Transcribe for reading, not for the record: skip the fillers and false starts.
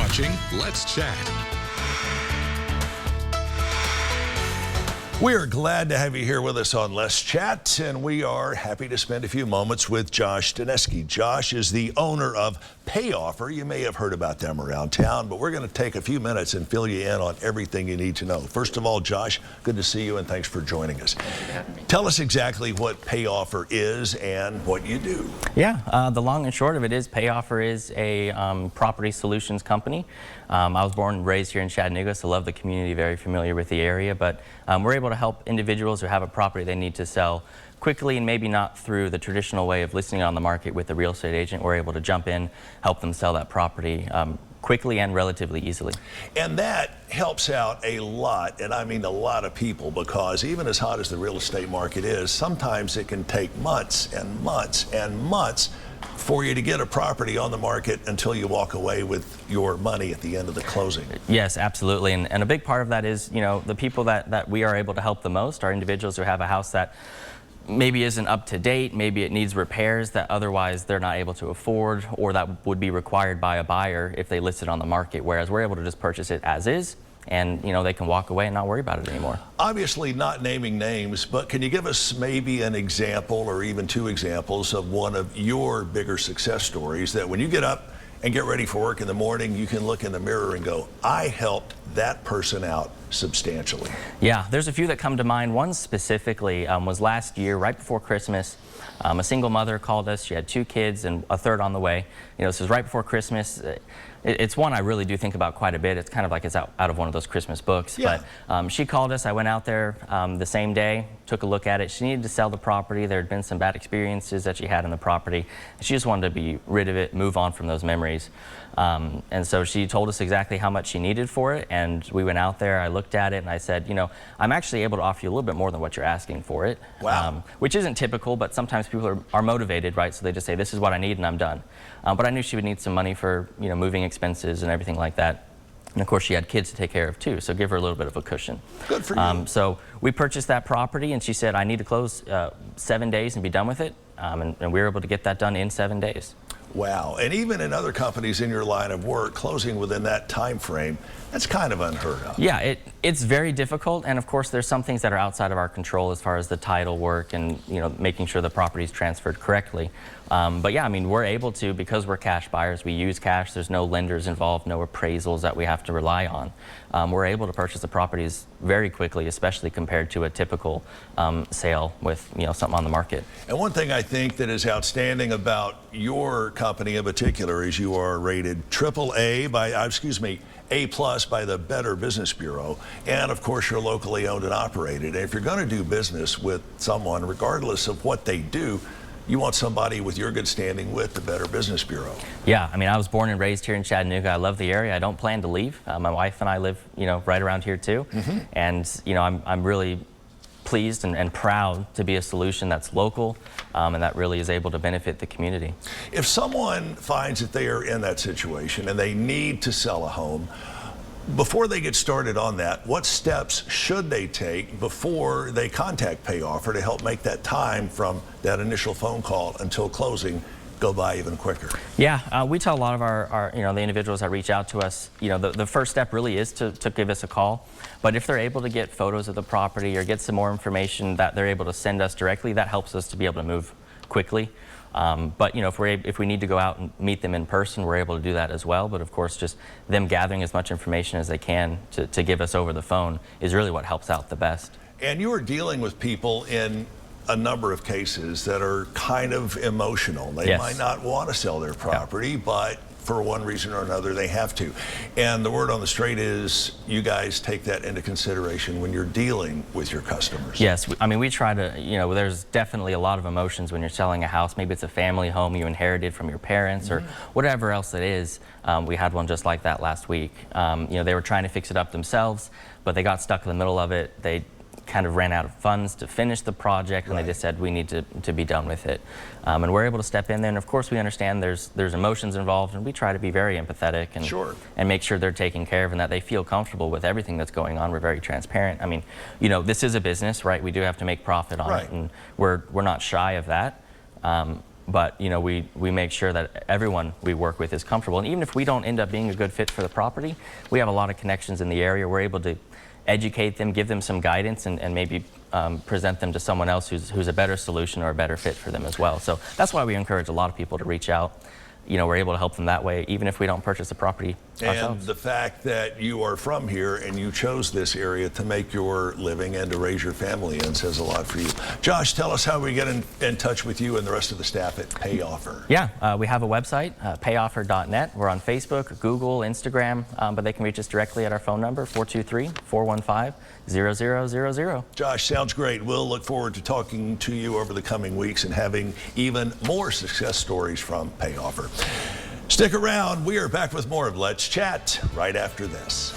watching Let's Chat. We are glad to have you here with us on Let's Chat, and we are happy to spend a few moments with Josh Daneski. Josh is the owner of Payoffer. You may have heard about them around town, but we're going to take a few minutes and fill you in on everything you need to know. First of all, Josh, good to see you, and thanks for joining us. Thank you for having me. Tell us exactly what Payoffer is and what you do. Yeah, the long and short of it is Payoffer is a property solutions company. I was born and raised here in Chattanooga, so love the community, very familiar with the area, but we're able to help individuals who have a property they need to sell quickly and maybe not through the traditional way of listing it on the market with a real estate agent. We're able to jump in, help them sell that property quickly and relatively easily. And that helps out a lot, and I mean a lot of people, because even as hot as the real estate market is, sometimes it can take months and months and months for you to get a property on the market until you walk away with your money at the end of the closing. Yes, absolutely. And a big part of that is, you know, the people that we are able to help the most are individuals who have a house that maybe isn't up to date, maybe it needs repairs that otherwise they're not able to afford, or that would be required by a buyer if they list it on the market, whereas we're able to just purchase it as is, and you know, they can walk away and not worry about it anymore. Obviously not naming names, but can you give us maybe an example or even two examples of one of your bigger success stories that when you get up and get ready for work in the morning, you can look in the mirror and go, I helped that person out substantially? Yeah, there's a few that come to mind. One specifically was last year, right before Christmas. A single mother called us. She had 2 kids and a third on the way. You know, this was right before Christmas. It's one I really do think about quite a bit. It's kind of like it's out of one of those Christmas books. Yeah. But she called us. I went out there the same day, took a look at it. She needed to sell the property. There had been some bad experiences that she had in the property. She just wanted to be rid of it, move on from those memories. And so she told us exactly how much she needed for it, and we went out there. I looked at it and I said, you know, I'm actually able to offer you a little bit more than what you're asking for it. Wow. Which isn't typical, but sometimes people are motivated, right? So they just say, this is what I need and I'm done. But I knew she would need some money for, you know, moving expenses and everything like that. And of course she had kids to take care of too, so give her a little bit of a cushion. Good for you. So we purchased that property and she said, I need to close 7 days and be done with it. And we were able to get that done in 7 days. Wow. And even in other companies in your line of work, closing within that time frame, that's kind of unheard of. Yeah, it's very difficult, and of course there's some things that are outside of our control as far as the title work and, you know, making sure the property is transferred correctly. But yeah, I mean, we're able to, because we're cash buyers, we use cash, there's no lenders involved, no appraisals that we have to rely on. We're able to purchase the properties very quickly, especially compared to a typical sale with, you know, something on the market. And one thing I think that is outstanding about your company in particular is you are rated AAA by, A+ by the Better Business Bureau, and of course you're locally owned and operated. And if you're going to do business with someone, regardless of what they do, you want somebody with your good standing with the Better Business Bureau. Yeah, I mean, I was born and raised here in Chattanooga. I love the area. I don't plan to leave. My wife and I live, you know, right around here too. Mm-hmm. And you know, I'm really pleased and proud to be a solution that's local and that really is able to benefit the community. If someone finds that they are in that situation and they need to sell a home, before they get started on that, what steps should they take before they contact Payoffer to help make that time from that initial phone call until closing go by even quicker? Yeah, we tell a lot of our you know, the individuals that reach out to us, you know, the first step really is to give us a call. But if they're able to get photos of the property or get some more information that they're able to send us directly, that helps us to be able to move quickly. But you know, if we need to go out and meet them in person, we're able to do that as well. But of course, just them gathering as much information as they can to give us over the phone is really what helps out the best. And you are dealing with people in a number of cases that are kind of emotional. They Yes. might not want to sell their property, but for one reason or another they have to. And the word on the street is you guys take that into consideration when you're dealing with your customers. Yes, I mean, we try to, you know, there's definitely a lot of emotions when you're selling a house. Maybe it's a family home you inherited from your parents or whatever else it is. We had one just like that last week. You know, they were trying to fix it up themselves, but they got stuck in the middle of it. They kind of ran out of funds to finish the project, and Right. they just said we need to be done with it. And we're able to step in there, and of course we understand there's emotions involved, and we try to be very empathetic and Sure. and make sure they're taken care of and that they feel comfortable with everything that's going on. We're very transparent. I mean, you know, this is a business, right? We do have to make profit on Right. it, and we're not shy of that. but you know, we make sure that everyone we work with is comfortable. And even if we don't end up being a good fit for the property, we have a lot of connections in the area. We're able to educate them, give them some guidance, and maybe present them to someone else who's a better solution or a better fit for them as well. So that's why we encourage a lot of people to reach out. You know, we're able to help them that way, even if we don't purchase a property ourselves. And the fact that you are from here and you chose this area to make your living and to raise your family in says a lot for you. Josh, tell us how we get in touch with you and the rest of the staff at Payoffer. Yeah, we have a website, payoffer.net. We're on Facebook, Google, Instagram, but they can reach us directly at our phone number, 423-415-0000. Josh, sounds great. We'll look forward to talking to you over the coming weeks and having even more success stories from Payoffer. Stick around. We are back with more of Let's Chat right after this.